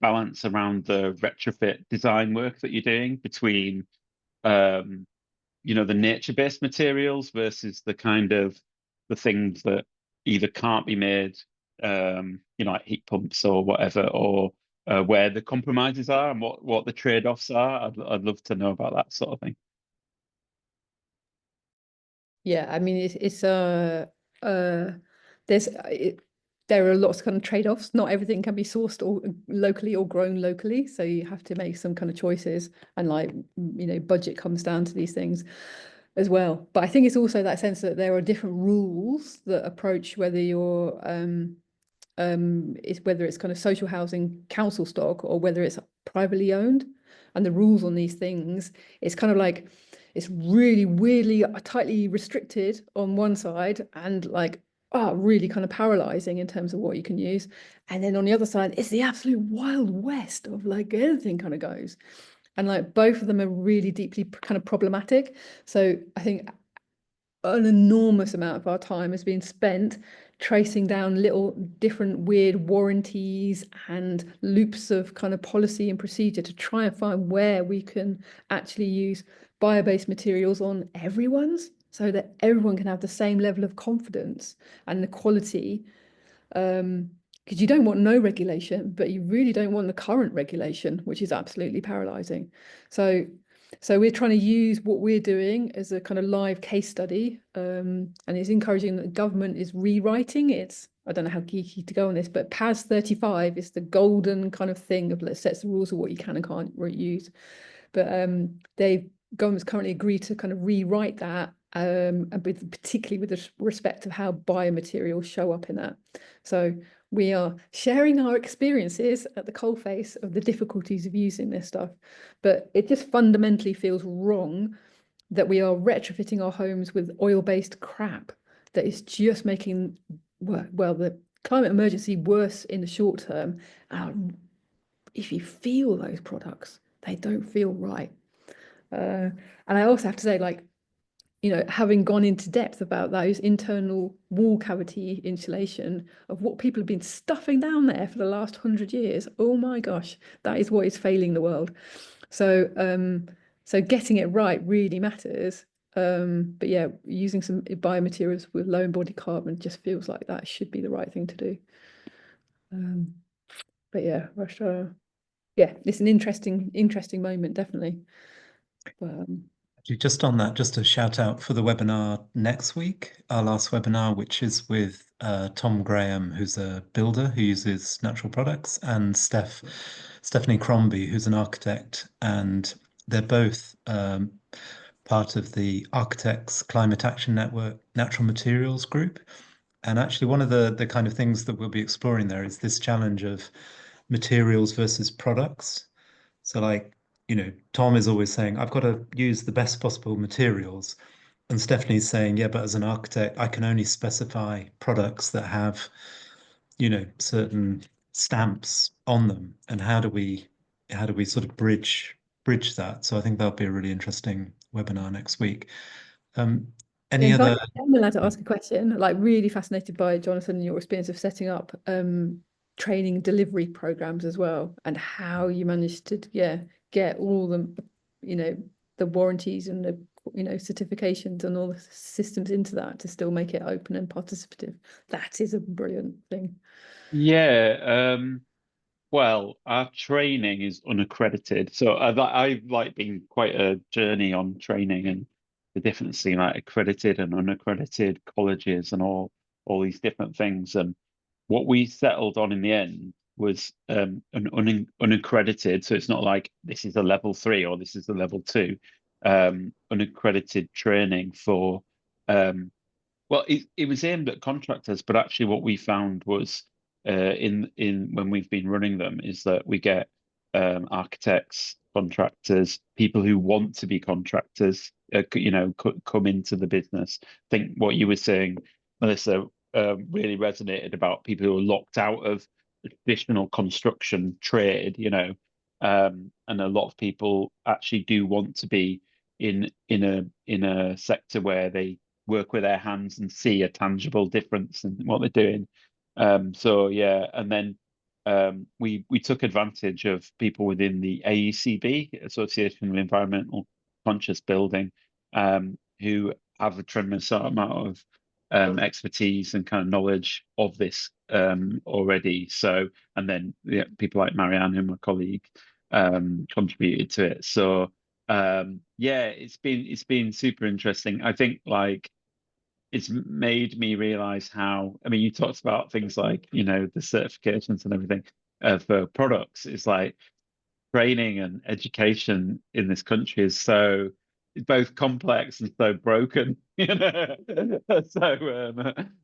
balance around the retrofit design work that you're doing between the nature-based materials versus the kind of the things that either can't be made, like heat pumps or whatever, or where the compromises are and what the trade-offs are. I'd love to know about that sort of thing. Yeah, I mean, there's there are lots of kind of trade-offs. Not everything can be sourced or locally or grown locally, so you have to make some kind of choices, and like, you know, budget comes down to these things as well. But I think it's also that sense that there are different rules that approach whether you're whether it's kind of social housing council stock or whether it's privately owned, and the rules on these things, it's kind of like it's really weirdly tightly restricted on one side and like really kind of paralyzing in terms of what you can use, and then on the other side it's the absolute wild west of like anything kind of goes, and like both of them are really deeply kind of problematic. So I think an enormous amount of our time has been spent tracing down little different weird warranties and loops of kind of policy and procedure to try and find where we can actually use bio-based materials on everyone's, so that everyone can have the same level of confidence and the quality. Because you don't want no regulation, but you really don't want the current regulation, which is absolutely paralyzing. So we're trying to use what we're doing as a kind of live case study, and it's encouraging that the government is rewriting its, I don't know how geeky to go on this, but PAS 35 is the golden kind of thing of that sets the rules of what you can and can't use. But government's currently agreed to kind of rewrite that, and particularly with the respect of how biomaterials show up in that. So we are sharing our experiences at the coalface of the difficulties of using this stuff, but it just fundamentally feels wrong that we are retrofitting our homes with oil-based crap that is just making, well, the climate emergency worse in the short term. If you feel those products, they don't feel right. And I also have to say, like, you know, having gone into depth about those internal wall cavity insulation of what people have been stuffing down there for the last 100 years, oh my gosh, that is what is failing the world. So so getting it right really matters. But yeah, using some biomaterials with low embodied carbon just feels like that should be the right thing to do. But yeah, yeah, it's an interesting moment, definitely. But, Just on that, just a shout out for the webinar next week, our last webinar, which is with Tom Graham, who's a builder who uses natural products, and Stephanie Crombie, who's an architect, and they're both part of the Architects Climate Action Network Natural Materials Group. And actually, one of the kind of things that we'll be exploring there is this challenge of materials versus products. So like, you know, Tom is always saying, I've got to use the best possible materials. And Stephanie's saying, yeah, but as an architect, I can only specify products that have, you know, certain stamps on them. And how do we sort of bridge that? So I think that'll be a really interesting webinar next week. Any James, other? I'm allowed to ask a question. Like, really fascinated by Jonathan and your experience of setting up training delivery programs as well, and how you managed to get all the, you know, the warranties and the, you know, certifications and all the systems into that to still make it open and participative. That is a brilliant thing. Yeah. Well, our training is unaccredited, so I've like been quite a journey on training and the difference between like accredited and unaccredited colleges and all these different things. And what we settled on in the end was an unaccredited, so it's not like this is a level 3 or this is a level 2, unaccredited training for well, it was aimed at contractors, but actually what we found was in when we've been running them is that we get architects, contractors, people who want to be contractors, you know, come into the business. I think what you were saying, Melissa, really resonated about people who are locked out of the traditional construction trade, you know, and a lot of people actually do want to be in a sector where they work with their hands and see a tangible difference in what they're doing. So yeah, and then we took advantage of people within the AECB, Association of Environmental Conscious Building, who have a tremendous amount of expertise and kind of knowledge of this already. So, and then people like Marianne, who my colleague, contributed to it. So yeah, it's been super interesting. I think like it's made me realize how, I mean, you talked about things like, the certifications and everything for products. It's like training and education in this country is so both complex and so broken. So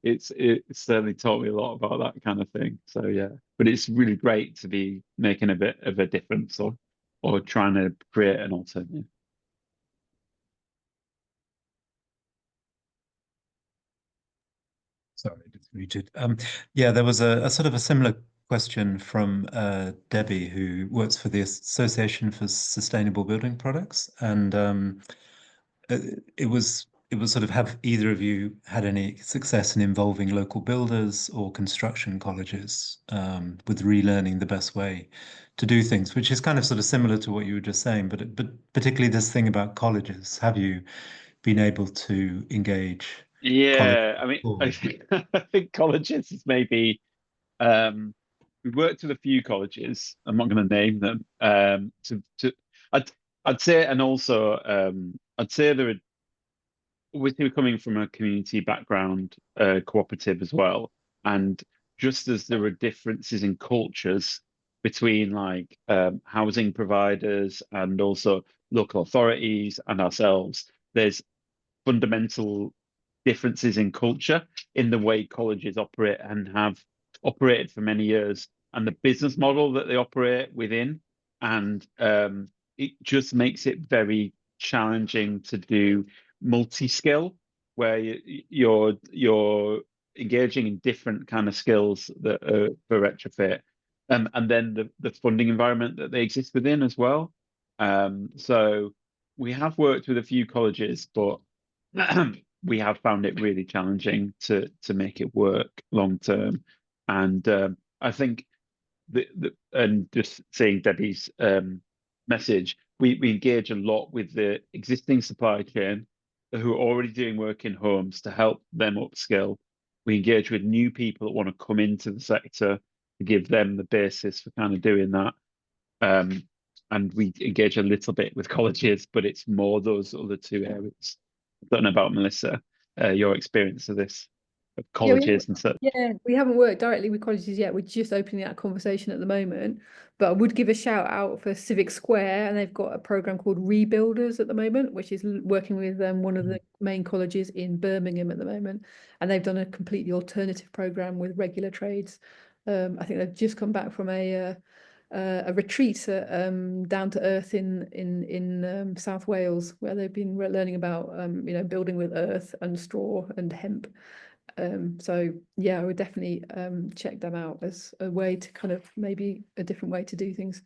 it certainly taught me a lot about that kind of thing. So yeah, but it's really great to be making a bit of a difference or trying to create an alternative. Sorry, I just muted. Yeah, there was a sort of a similar question from Debbie, who works for the Association for Sustainable Building Products, and uh, it was sort of, have either of you had any success in involving local builders or construction colleges with relearning the best way to do things, which is kind of sort of similar to what you were just saying, but particularly this thing about colleges. Have you been able to engage colleges? Yeah, I mean, I think colleges is maybe we've worked with a few colleges. I'm not going to name them. I'd I'd say, and also I'd say there are, with you coming from a community background, cooperative as well, and just as there are differences in cultures between like housing providers and also local authorities and ourselves, there's fundamental differences in culture in the way colleges operate and have operated for many years, and the business model that they operate within. And it just makes it very challenging to do multi-skill, where you're engaging in different kind of skills that are for retrofit, and then the funding environment that they exist within as well. So we have worked with a few colleges, but we have found it really challenging to make it work long term. And I think and just seeing Debbie's message, we engage a lot with the existing supply chain who are already doing work in homes to help them upskill. We engage with new people that want to come into the sector to give them the basis for kind of doing that. And we engage a little bit with colleges, but it's more those other two areas. I don't know about Melissa, your experience of this, of Yeah, colleges and such. we haven't worked directly with colleges yet. We're just opening that conversation at the moment. But I would give a shout out for Civic Square, and they've got a program called Rebuilders at the moment, which is working with one of the main colleges in Birmingham at the moment. And they've done a completely alternative program with regular trades. I think they've just come back from a retreat down to earth in South Wales, where they've been learning about building with earth and straw and hemp. So yeah, I would definitely check them out as a way to kind of maybe a different way to do things.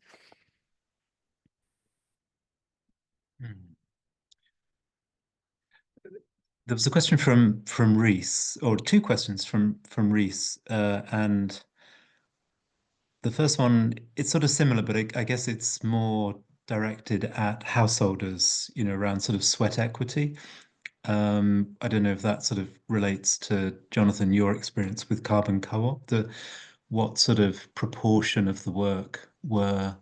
There was a question from Reese, or two questions from Reese, and the first one, it's sort of similar, but I guess it's more directed at householders, around sort of sweat equity. I don't know if that sort of relates to, Jonathan, your experience with Carbon Co-op. What sort of proportion of the work were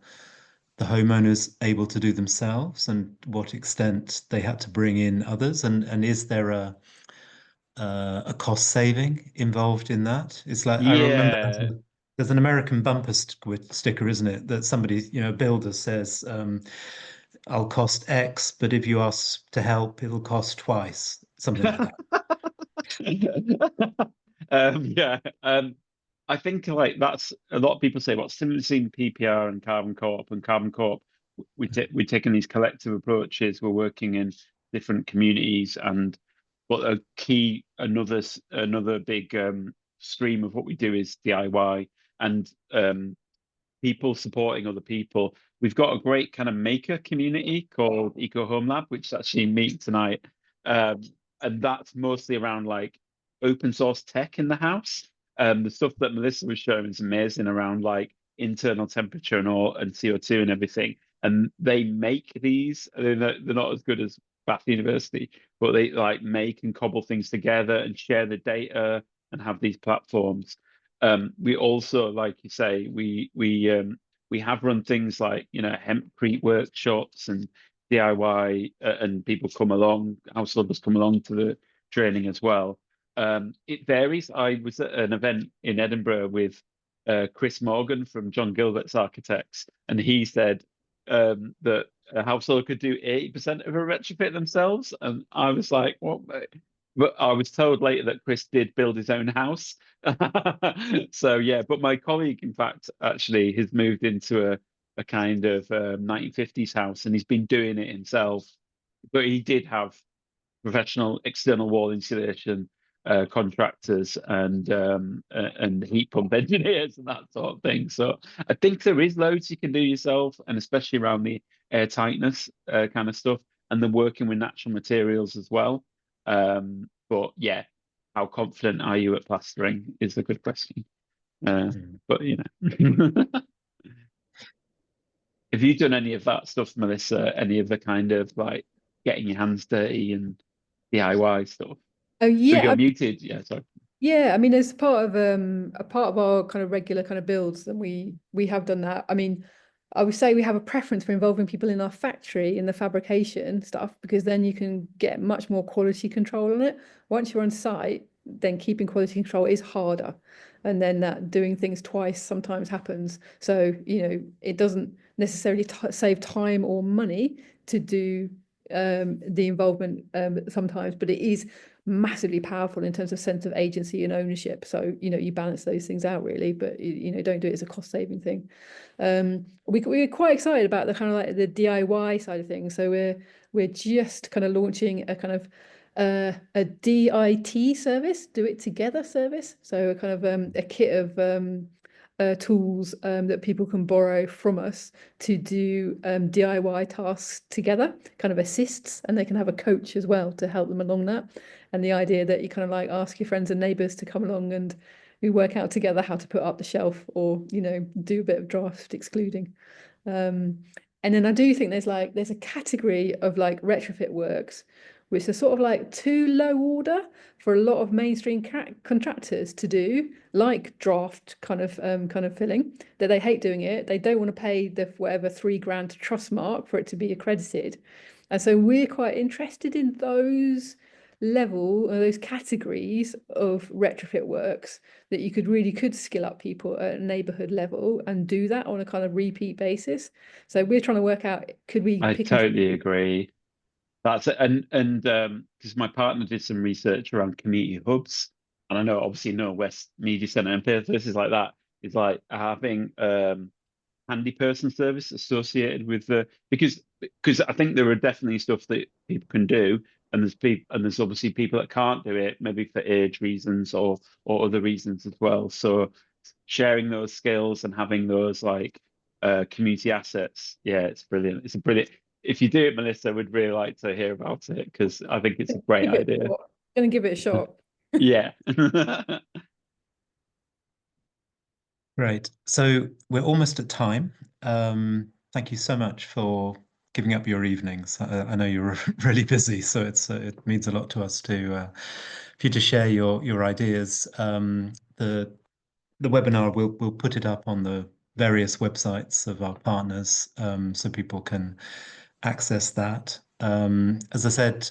the homeowners able to do themselves, and what extent they had to bring in others, and is there a cost saving involved in that? It's like, I remember Yeah, there's an American bumper sticker, isn't it? That somebody, a builder says, I'll cost X, but if you ask to help, it'll cost twice, something like that. yeah. I think like that's a lot of people say what's similar to PPR and Carbon Co-op. We're taking these collective approaches. We're working in different communities, and but a key another big stream of what we do is DIY and people supporting other people. We've got a great kind of maker community called Eco Home Lab, which is actually meeting tonight. Um, and that's mostly around like open source tech in the house. The stuff that Melissa was showing is amazing around like internal temperature and all and CO2 and everything. And they make these, they're not as good as Bath University, but they like make and cobble things together and share the data and have these platforms. We also, like you say, we have run things like, you know, hempcrete workshops and DIY, and people come along, householders come along to the training as well. It varies. I was at an event in Edinburgh with Chris Morgan from John Gilbert's Architects, and he said that a household could do 80% of a retrofit themselves. And I was like, what? But I was told later that Chris did build his own house. So yeah, but my colleague, in fact, actually has moved into a kind of 1950s house, and he's been doing it himself. But he did have professional external wall insulation contractors and heat pump engineers and that sort of thing. So I think there is loads you can do yourself, and especially around the air tightness kind of stuff, and then working with natural materials as well. But yeah, how confident are you at plastering is a good question. But you know, have you done any of that stuff, Melissa? Any of the kind of like getting your hands dirty and DIY stuff? Oh So yeah, you're muted. Yeah, sorry. yeah. I mean, as part of a part of our kind of regular kind of builds, and we have done that. I mean, I would say we have a preference for involving people in our factory in the fabrication stuff, because then you can get much more quality control on it. Once you're on site, then keeping quality control is harder, and then that doing things twice sometimes happens. So, you know, it doesn't necessarily save time or money to do the involvement sometimes, but it is massively powerful in terms of sense of agency and ownership. So, you know, you balance those things out really, but you know, don't do it as a cost saving thing. We're quite excited about the kind of like the DIY side of things. So we're just kind of launching a kind of a DIT service, do it together service. So a kind of a kit of tools that people can borrow from us to do DIY tasks together, kind of assists, and they can have a coach as well to help them along that. And the idea that you kind of like ask your friends and neighbours to come along and we work out together how to put up the shelf, or, you know, do a bit of draft excluding. And then I do think there's a category of like retrofit works which are sort of like too low order for a lot of mainstream contractors to do, like draft kind of filling, that they hate doing it. They don't want to pay the whatever £3,000 trust mark for it to be accredited. And so we're quite interested in those those categories of retrofit works that you could skill up people at a neighborhood level and do that on a kind of repeat basis. So we're trying to work out, could we I pick totally agree. That's it. And because my partner did some research around community hubs, and I know obviously no West Media Centre and places like that is like having handy person service associated with the because I think there are definitely stuff that people can do, and there's obviously people that can't do it, maybe for age reasons or other reasons as well. So sharing those skills and having those like community assets, yeah, it's brilliant. It's a brilliant. If you do it, Melissa, would really like to hear about it because I think it's a great idea. Gonna give it a shot. Yeah. Great. So we're almost at time. Thank you so much for giving up your evenings. I know you're really busy, so it means a lot to us to for you to share your ideas. The webinar we'll put it up on the various websites of our partners, so people can access that. As I said,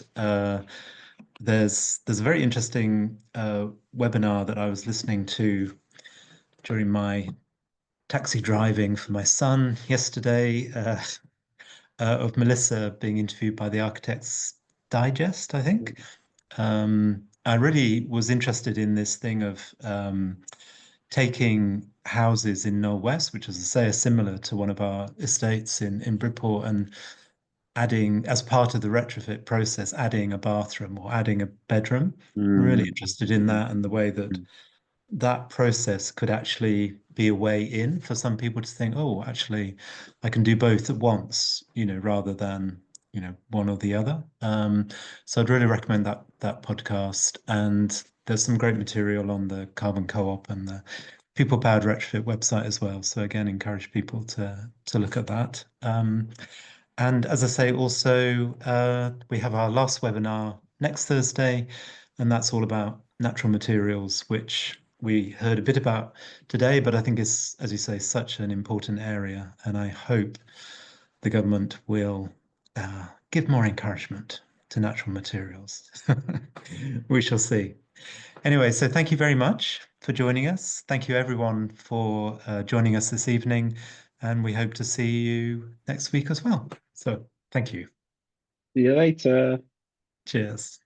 there's a very interesting webinar that I was listening to during my taxi driving for my son yesterday, of Melissa being interviewed by the Architects Digest, I think. I really was interested in this thing of taking houses in Knoll West, which, as I say, are similar to one of our estates in Bridport, and adding, as part of the retrofit process, adding a bathroom or adding a bedroom. I'm really interested in that, and the way that that process could actually be a way in for some people to think, oh, actually, I can do both at once, you know, rather than, you know, one or the other. So I'd really recommend that podcast. And there's some great material on the Carbon Co-op and the People Powered Retrofit website as well. So again, encourage people to look at that. And as I say, also, we have our last webinar next Thursday, and that's all about natural materials, which we heard a bit about today, but I think it's, as you say, such an important area, and I hope the government will give more encouragement to natural materials. We shall see. Anyway, so thank you very much for joining us. Thank you everyone for joining us this evening, and we hope to see you next week as well. So thank you. See you later. Cheers.